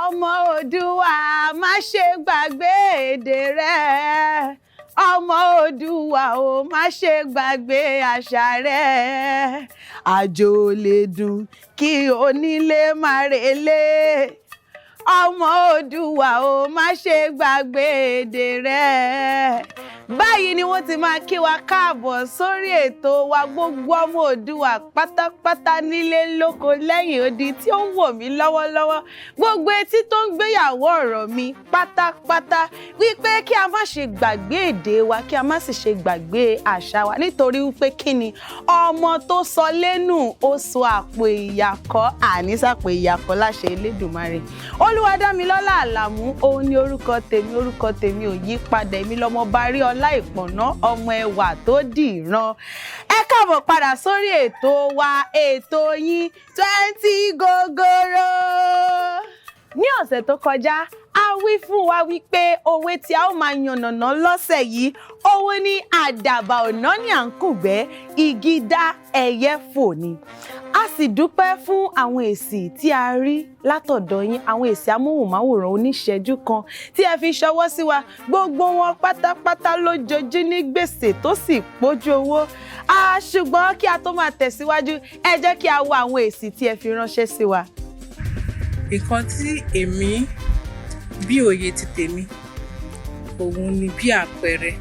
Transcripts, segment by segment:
Ọmọ Oòduà má ṣe gbàgbé èdè rẹ. Ọmọ Oòduà o má ṣe gbàgbé àṣà rẹ. Àjò lè dùn kí onílé má relé. Ọmọ Oòduà o má ṣe gbàgbé èdè rẹ. Báyìí ni wọ́n ti máa kí wa káàbọ̀ sórí ètò wa, gbogbo ọmọ Oòduà pátápátá nílé lóko lẹ́yìn odi tí ó ń wò mí lọ́wọ́lọ́wọ́, gbogbo etí tó ń gbéyàwó ọ̀rọ̀ mi pátápátá, wípé kí a má ṣe gbàgbé èdè wa, kí a má sì ṣe gbàgbé àṣà wa, nítorí wípé kí ni ọmọ tó sọ lẹ́nu ó sọ àpò ìyàkọ́, àníṣàpò ìyàkọ́ láṣẹ Elédùmarè. Olúwadámilọ́lá Àlàmú, òun ni orúkọ tèmi ò yí padà, èmi lọmọ Bárí Ọláìpọ̀nà, ọmọ ẹwà tó dìran. Ẹ káàbọ̀ padà sórí ètò wa, ètò yín 20 gogoro. Ní ọ̀sẹ̀ tó kọjá, a wí fún wa wípé òwe tí a ó máa yànnàná lọ́sẹ̀ yìí, òwe ní àdàbà ọ̀nà ní à ń kùgbẹ́, igi dá ẹyẹ fò ni. A sì dúpẹ́ fún àwọn èsì tí a rí látọ̀dọ̀ yín, àwọn èsì amóhùnmáwòrán oníṣẹ́jú kan tí ẹ fi ṣọwọ́ sí wa, gbogbo wọn pátápátá ló jojú ní gbèsè tó sì pójú owó. Ṣùgbọ́n kí a tó máa tẹ̀síwájú, ẹ jẹ́ kí a wo àwọn èsì tí ẹ fi ránṣẹ́ sí wa. Nǹkan tí èmi bí òye ti tèmi, òun ni bí àpẹẹrẹ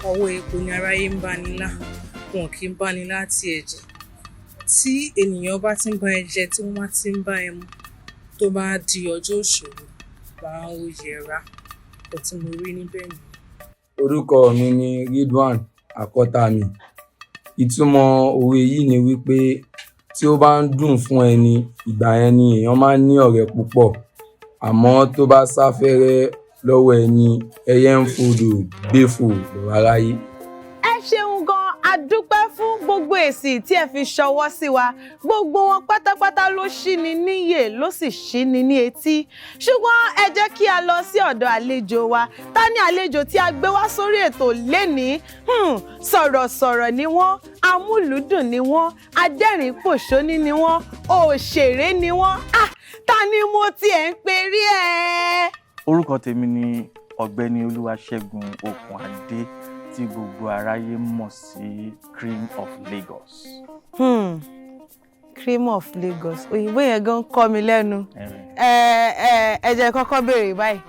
ọwọ́ epo ni aráyé ń bá ní lá, wọn kì í bá ní láti ẹ̀jẹ̀. Tí ènìyàn bá ti ń bá ẹ jẹ, tí wọ́n bá ti ń bá ẹ mu, tó bá di ọjọ́ òṣèlú, máa ń yẹra. Kò tí mo rí níbẹ̀ ni. Orúkọ mi ni Ridwan Akọ́tàmí. Ìtumọ̀ òwe yìí ni wípé tí ó bá ń dùn fún ẹni, ìgbà yẹn ni èèyàn máa ń ní ọ̀rẹ́ púpọ̀. Àmọ́ tó bá sáfẹ́rẹ́ lọ́wọ́ ẹni, ẹyẹ ń fodò gbéfò lọ́wọ́ aráyé. Ẹ ṣeun gan, a dúpẹ́ fún gbogbo èsì tí ẹ fi ṣọwọ́ sí wa, gbogbo wọn pátápátá ló ṣí ni níyè ló sì ṣí ni ní etí. Ṣùgbọ́n ẹ jẹ́ kí a lọ sí ọ̀dọ̀ àlejò wa. Ta ni àlejò tí a gbé wá sórí ètò lénìí? Sọ̀rọ̀sọ̀rọ̀ ni wọ́n, amúlùúdùn ni wọ́n, adẹ́rìn-pòṣóní ni wọ́n, òṣèré ni wọ́n. Ta ni mo tiẹ̀ ń pe rí ẹ? Orúkọ tèmi ni Ọgbẹ́ni Olúwaṣẹ́gun Okùnadé, tí gbogbo aráyé mọ̀ sí Cream of Lagos. Cream of Lagos, òyìnbó yẹn gan kọ́ mi lẹ́nu. Ẹ jẹ́ kọ́kọ́ béèrè báyìí,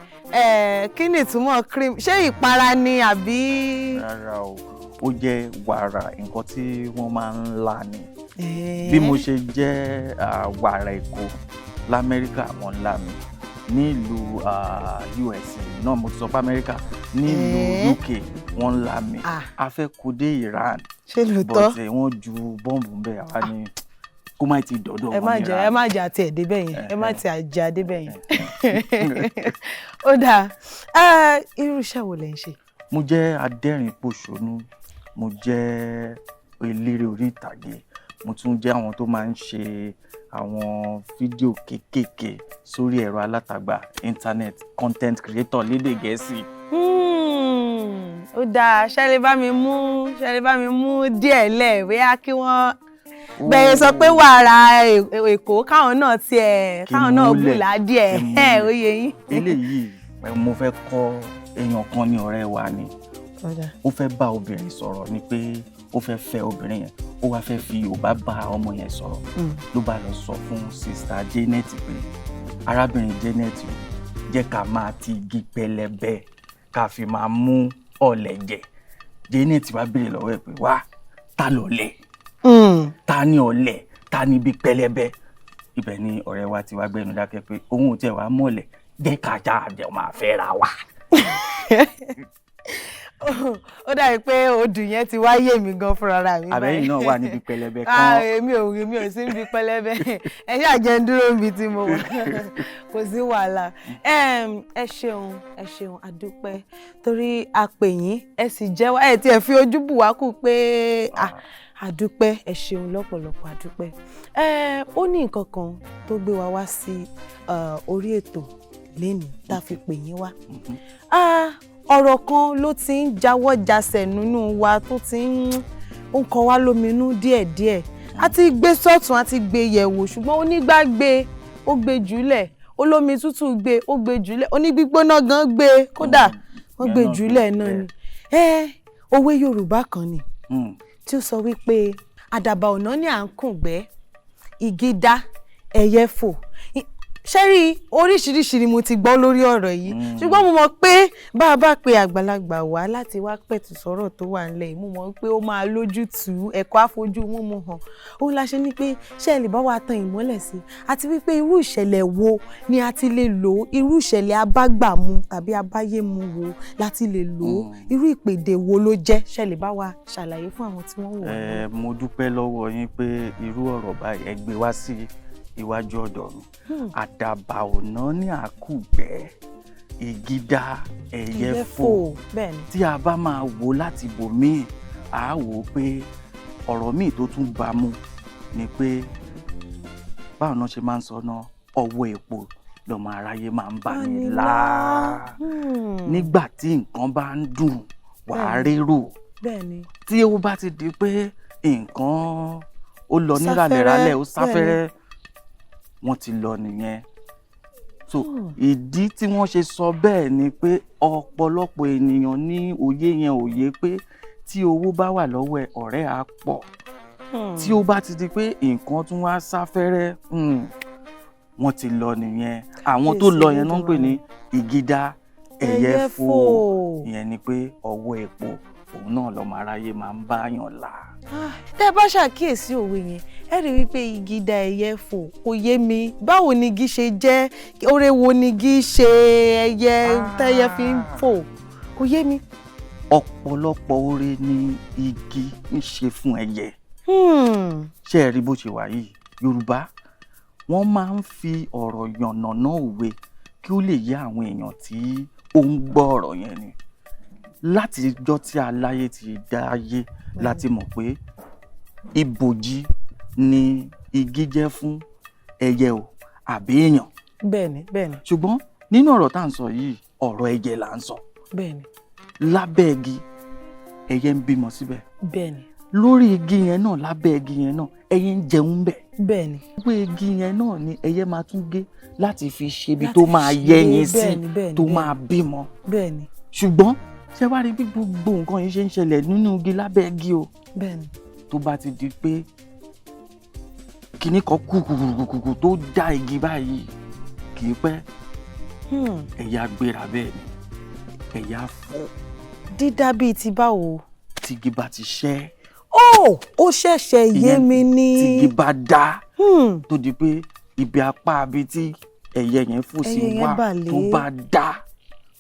kí ni ìtumọ̀ cream? Ṣé ìpara ni àbí? Rárá o, ó jẹ́ wàrà, nǹkan tí wọ́n máa ń là ní. Bí mo ṣe jẹ́ wàrà Èkó l'Amẹ́ríkà, wọ́n là mí. Nílùú US náà, mo ti sọ pé Amẹ́ríkà, nílùú UK wọ́n là mí. A fẹ́ kó dé Iran, ṣé lóòótọ́? but wọ́n ju bọ́ǹbù ń bẹ̀, àwa ni kó má ti dọ̀dọ̀ wọn ní Iran. Ẹ má jà àti ẹ̀dẹ́bẹ̀ yẹn, ẹ má ti àjà àdébẹ̀ yẹn. Ó dáa, irú iṣẹ́ wo lẹ ń ṣe? Mo jẹ́ adẹ́rìn-pòṣónú, mo jẹ́ eléré orí ìtàgé, mo tún jẹ́ àwọn tó máa ń ṣe àwọn fídíò kéékèèké sórí ẹ̀rọ alátagbà, internet content creator lédè Gẹ̀ẹ́sì. Ó dáa, ṣé lè bá mi mú díẹ̀ lẹ̀ bóyá kí wọ́n bẹ̀rẹ̀ sọ pé wàrà Èkó káwọn náà bùlá díẹ̀, ó yé yín. Eléyìí mo fẹ́ kọ́ èèyàn kan ní ọ̀rẹ́ wa ni. Ó fẹ́ bá obìnrin sọ̀rọ̀ ni pé ó fẹ́ fẹ́ obìnrin yẹn, ó wá fẹ́ fi Yorùbá bá ọmọ yẹn sọ̀rọ̀. Ló bá lọ sọ fún sista Janet pé arábìnrin Janet, jẹ́ ká máa ti igi pẹlẹbẹ ká fi máa mú ọ̀lẹ jẹ. Janet wá béèrè lọ́wọ́ ẹ̀ pé wá, ta lọ̀lẹ? Ta ni ọ̀lẹ? Ta ni igi pẹlẹbẹ? Ibẹ̀ ni ọ̀rẹ́ wa ti wá gbẹnu dákẹ́ pé òun ò tẹ̀ wá mọ̀lẹ̀, jẹ́ ká já àjẹ́ máa fẹ́ ra wa. Ó dàbí pé odù yẹn ti wá yé mi gan fúnra mi báyìí. Àbẹ́yìn náà wà níbi pẹlẹbẹ kan. Èmi ò sí níbi pẹlẹbẹ, ẹ ṣáà jẹ́ ń dúró níbi tí mo wà, kò sí wàhálà. Ẹ ṣeun, a dúpẹ́ torí a pè yín, ẹ sì jẹ́ wá, ẹ tiẹ̀ fi ojú bù wá kù pé a dúpẹ́, ẹ ṣeun lọ́pọ̀lọpọ̀, a dúpẹ́. Ó ní nǹkan kan tó gbé wa wá sí orí ètò lénìí tá a fi pè yín wá. ọ̀rọ̀ kan ló ti ń jáwọ́ jasẹ̀ nínú wa tó ti ń kọ wá lóminú díẹ̀díẹ̀ a ti gbé sọ́tún a ti gbé yẹ̀wò ṣùgbọ́n onígbàgbé ó gbé jùlẹ̀ olómi tútù gbé ó gbé jùlẹ̀ onígbígbóná gan gbé kódà wọ́n gbé jùlẹ̀ náà ni òwe Yorùbá kan ni tí ó sọ wípé àdàbà ọ̀nà ni à ń kùngbẹ́ igi dá ẹyẹ fò ṣẹ́rí oríṣiríṣi ni mo ti gbọ́ lórí ọ̀rọ̀ yìí ṣùgbọ́n mo mọ̀ pé bá a bá pe àgbàlagbà wá láti wá pẹ̀tù sọ̀rọ̀ tó wà nílẹ̀ mo mọ̀ pé ó máa lójútùú ẹ̀kọ́ àfojú múmu hàn òun la ṣe ní pé ṣé ẹ lè bá wa tan ìmọ́lẹ̀ sí i àti wípé irú ìṣẹ̀lẹ̀ wo ni a ti lè lò irú ìṣẹ̀lẹ̀ abágbàmu tàbí abáyému wo láti lè lò irú ìpèdè wo ló jẹ́ ṣé ẹ lè bá wa ṣàlàyé fún àwọn tí wọ́n wò ó. mo dúpẹ́ lọ́wọ́ yín pé irú ọ̀rọ̀ báyìí ẹ gbé wá sí iwájú ọ̀dọ̀ mi àdàbà ọ̀nà ní àkùgbẹ́ igi dá ẹyẹ fò tí a bá máa wò láti bòmíì a wò pé ọ̀rọ̀ míì tó tún bá mú ni pé báwọn náà ṣe máa ń sọ náà ọwọ́ epo lọ́mọ aráyé máa ń bá ní là nígbà tí nǹkan bá ń dùn wàá rérò tí ó bá ti di pé nǹkan ó lọ níràlẹ̀ràlẹ̀ ó sáfẹ́rẹ́ wọ́n ti lọ nìyẹn so ìdí tí wọ́n ṣe sọ bẹ́ẹ̀ ni pé ọ̀pọ̀lọpọ̀ ènìyàn ní òye yẹn òye pé tí owó bá wà lọ́wọ́ ẹ ọ̀rẹ́ á pọ̀ tí ó bá ti di pé nǹkan tún wá sáfẹ́rẹ́ wọ́n ti lọ nìyẹn àwọn tó lọ yẹn náà ń pè ní ìgídá ẹyẹ fò ìyẹn ni pé ọwọ́ epo òun náà lọ́mọ aráyé máa ń báyàn là. tẹ́ ẹ bá ṣàkíyèsí òwe yẹn ẹ rí wípé igi dá ẹyẹ fò kò yé mi báwo ni igi ṣe jẹ́ oore wo ni igi ṣe ẹyẹ tẹ́yẹ fi ń fò kò yé mi. ọ̀pọ̀lọpọ̀ oore ni igi ń ṣe fún ẹyẹ. ṣé ẹ rí bó ṣe wà yìí Yorùbá wọ́n máa ń fi ọ̀rọ̀ yànnàná òwe kí ó lè yé àwọn èèyàn tí ó ń gbọ́ ọ̀rọ̀ yẹn ni láti ijọ́ tí aláyé ti dá ayé láti mọ̀ pé ibòji ni igi jẹ́ fún ẹyẹ o àbí èèyàn. bẹ́ẹ̀ni bẹ́ẹ̀ni. ṣùgbọ́n nínú ọ̀rọ̀ tá à ń sọ yìí ọ̀rọ̀ ẹyẹ là ń sọ. bẹ́ẹ̀ni. lábẹ́ igi ẹyẹ ń bímọ síbẹ̀. bẹ́ẹ̀ni. lórí igi yẹn náà lábẹ́ igi yẹn náà ẹyẹ ń jẹun bẹ̀. bẹ́ẹ̀ni. pé igi yẹn náà ni ẹyẹ máa tún gé láti fi ṣe ibi tó máa yẹ́yin sí tó máa bímọ. bẹ́ẹ̀ni. ṣùgbọ́n ṣé wàá rí bí gbogbo nǹkan yìí ṣe ń ṣẹlẹ̀ nínú igi lábẹ́ igi o. bẹ́ẹ̀ni. tó bá ti di pé kinní kan kùkùkùkùkù tó dá igi báyìí kì í pẹ́ ẹ̀yà gbéra bẹ́ẹ̀ ni ẹ̀yà fọ́. dídá bíi ti báwo. tígi bá ti ṣẹ́. ó ṣẹ̀ṣẹ̀ yé mi ní. tígi bá dá tó di pé ibi apá abi tí ẹyẹ yẹn fò sí wá tó bá dá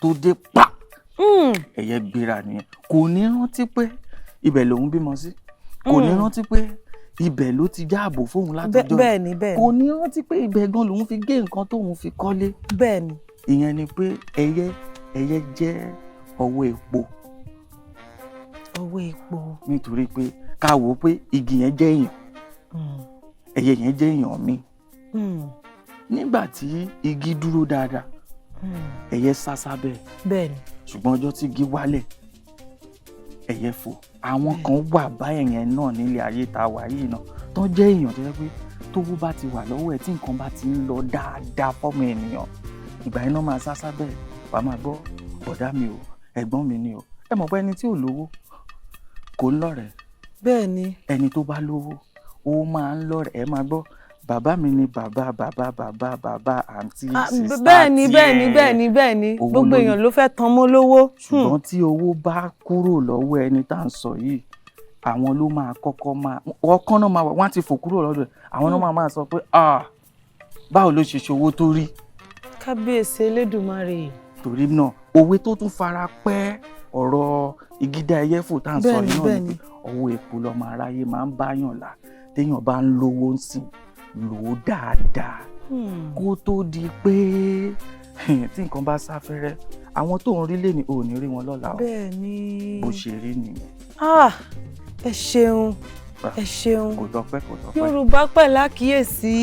tó dé pa ẹyẹ gbéra nìyẹn kò ní rántí pé ibẹ̀ lòun bímọ sí kò ní rántí pé ibẹ̀ ló ti jáàbò fóun látọjọ́ bẹ́ẹ̀ni bẹ́ẹ̀ni kò ní rántí pé ibẹ̀ gan lòun fi gé nǹkan tóun fi kọ́lé. bẹ́ẹ̀ni. ìyẹn ni pé ẹyẹ jẹ́ ọwọ́ epo. ọwọ́ epo. nítorí pé ká wò ó pé igi yẹn jẹ́ èèyàn ẹyẹ yẹn jẹ́ èèyàn mi. nígbà tí igi dúró dáadáa ẹyẹ sá sábẹ́. bẹ́ẹ̀ni. ṣùgbọ́n ọjọ́ tí igi wálẹ̀ ẹyẹ fò. àwọn kan wà báyẹn yẹn náà nílé ayé tá a wà yìí náà tó jẹ́ èèyàn tó yẹ pé tówó bá ti wà lọ́wọ́ ẹ̀ tí nǹkan bá ti ń lọ dáadáa fọ́mọ ènìyàn ìgbà yẹn náà máa sá sábẹ́ wàá máa gbọ́ bọ̀dá mi o ẹ̀gbọ́n mi ni o ẹ mọ̀ pé ẹni tí ò lówó kò ń lọ́rẹ̀ẹ́. bẹ́ẹ̀ni. ẹni tó bá lówó ó máa ń lọ́rẹ̀ẹ́ ẹ máa gbọ́ bàbá mi ni bàbá àǹtí sísá tiẹ̀. bẹ́ẹ̀ni gbogbo èèyàn ló fẹ́ tan mọ́ lówó. ṣùgbọ́n tí owó bá kúrò lọ́wọ́ ẹni tá à ń sọ yìí àwọn ló máa kọ́kọ́ máa ọkàn náà máa wà wọ́n á ti fò kúrò lọ́dọ̀ ẹ̀ àwọn náà máa sọ pé báwo ló ṣe ṣòwò tó rí. kábíyèsí elédùnmarè. torí náà òwe tó tún fara pẹ́ ọ̀rọ̀ ìgídá ẹyẹ fò tá à ń sọ yìí náà ni pé ọwọ́ epo lọ́mọ aráyé máa ń báyàn là téèyàn bá ń lówó ń sìn lò ó dáadáa kó tó di pé tí nǹkan bá sáfẹ́rẹ́ àwọn tó ń rí lé ní òní rí wọn lọ́la o. bẹ́ẹ̀ni. bó ṣe rí nìyẹn. ẹ ṣeun ẹ ṣeun. kò tọ́pẹ́. Yorùbá pẹ̀lú àkíyèsí.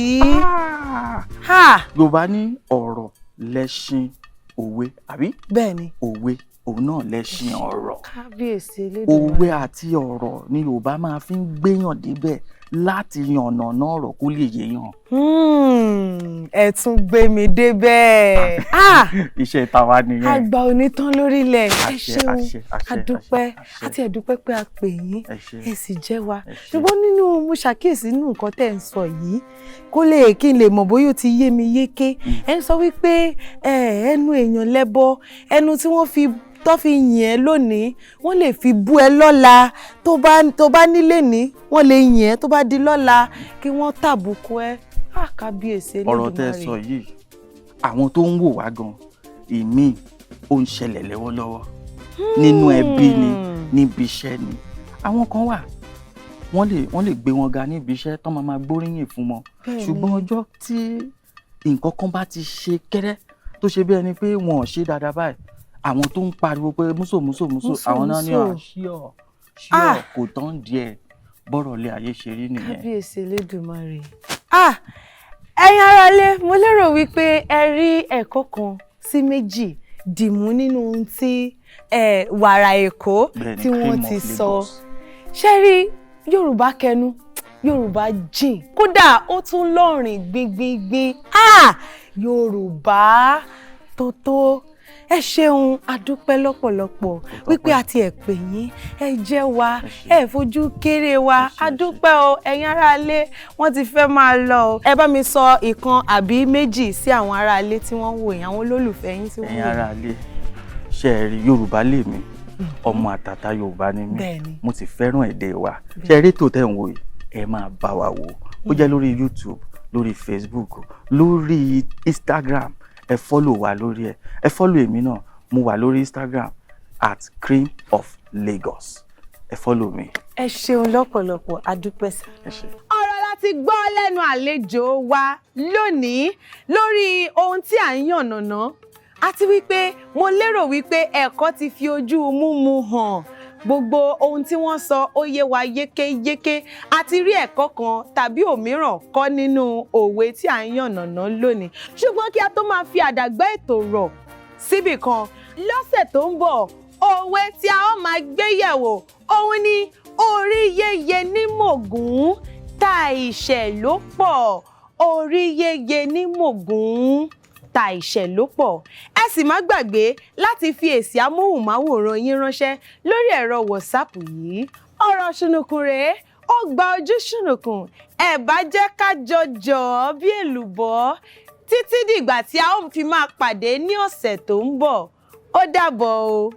Yorùbá ní ọ̀rọ̀ lẹṣin òwe àbí. bẹ́ẹ̀ni. òwe òun náà lẹ́ṣin ọ̀rọ̀. Kábíyèsí Elédùmarè. Òwe àti ọ̀rọ̀ ni Yorùbá máa fi ń gbéyàn débẹ̀ láti yànnàná ọ̀rọ̀ kó lè yéèyàn. Ẹ tún gbé mi débẹ̀. Iṣẹ́ tàwa nìyẹn. Àgbà onítàn lórílẹ̀. Ẹ ṣeun, adúpẹ́, àti ẹ̀dúpẹ́ pé a pè yín, ẹ sì jẹ́ wa. Ṣùgbọ́n nínú mo ṣàkíyèsí nínú nǹkan tẹ́ ń sọ yìí, kó lè kí n lè mọ̀ bóyá ó ti yé mi yéké. Ẹ ń sọ wípé ẹnu èèyàn lẹ́bọ, ẹnu tí wọ́n fi yìn ẹ́ lónìí wọ́n lè fi bú ẹ lọ́la, tó bá nílé ní wọ́n lè yìn ẹ́ tó bá di lọ́la kí wọ́n tàbùkù ẹ. Kábíyèsí Elédùmarè. Ọ̀rọ̀ tẹ́ sọ yìí àwọn tó ń wò wá gan ìmí ó ń ṣẹlẹ̀ lọ́wọ́lọ́wọ́ nínú ẹbí ni níbi iṣẹ́ ni. Àwọn kan wà wọ́n lè gbé wọn ga níbi iṣẹ́ tán máa gbóríyìn fún wọn, ṣùgbọ́n ọjọ́ tí nǹkan kan bá ti ṣe kẹ́rẹ́ tó ṣe bí ẹni pé wọn ò ṣe dáadáa báyìí, àwọn tó ń pariwo pé múso àwọn náà ní ṣíọ kò tán díẹ̀ bọ́rọ̀ lé ayé ṣe rí nìyẹn. Kábíyèsí Elédùmarè. Ẹ̀yin aráalé, mo lérò wípé ẹ rí ẹ̀kọ́ kan sí méjì dìmú nínú ohun tí wàrà Èkó tí wọ́n ti sọ. Ṣé rí Yorùbá kẹnu, Yorùbá jìn, kódà ó tún lọ́rìn gbingbingbin. Yorùbá tó. Ẹ ṣeun, adúpẹ́ lọ́pọ̀lọpọ̀ wípé àti ẹ pè yín, ẹ jẹ́ wa, ẹ fojú kéré wa. Adúpẹ́ o, ẹ̀yin aráalé, wọ́n ti fẹ́ máa lọ o. Ẹ bá mi sọ ìkan àbí méjì sí àwọn aráalé tí wọ́n ń wò yín, àwọn olólùfẹ́ yín tí wọ́n ń wò yín. Ẹ̀yin aráalé, ṣé ẹ rí Yorùbá lèmi, ọmọ àtàtà Yorùbá ni mí, mo sì fẹ́ràn èdè wa. Ṣé ẹ rí ètò tẹ́ ń wò yìí, ẹ máa bá wa wò ó jẹ́ lórí YouTube, lórí Facebook, lórí Instagram. Ẹ follow wa lórí ẹ follow èmi náà, mo wà lórí Instagram @creamoflagos. Ẹ follow mi. Ẹ ṣeun lọ́pọ̀lọpọ̀, adúpẹ́ sà. Ẹ ṣé. Ọ̀rọ̀ láti gbọ́ lẹ́nu àlejò wa lónìí lórí ohun tí à ń yànnàná, àti wípé mo lérò wípé ẹ̀kọ́ ti fi ojú múmu hàn. Gbogbo ohun tí wọ́n sọ ó yé wa yékéyéké, àti rí ẹ̀kọ́ kan tàbí òmíràn kọ́ nínú òwe tí à ń yànnàná lónìí. Ṣùgbọ́n kí a tó máa fi àdàgbà ètò rọ̀ síbì kan, lọ́sẹ̀ tó ń bọ̀, òwe tí a ó máa gbé yẹ̀wò òun ni orí yéye ní mògún ta ìṣẹ̀ ló pọ̀. Orí yéye ní mògún ta ìṣẹ̀ ló pọ̀. Ẹ sì má gbàgbé láti fi èsì amóhùnmáwòrán yín ránṣẹ́ lórí ẹ̀rọ WhatsApp yìí. Ọ̀rọ̀ ṣùnùkùn rèé, ó gba ojú ṣùnùkùn. Ẹ bá jẹ́ ká jọjọ́ bí èlùbọ́ títí dìgbà tí a ó fi máa pàdé ní ọ̀sẹ̀ tó ń bọ̀. Ó dàbọ̀ o.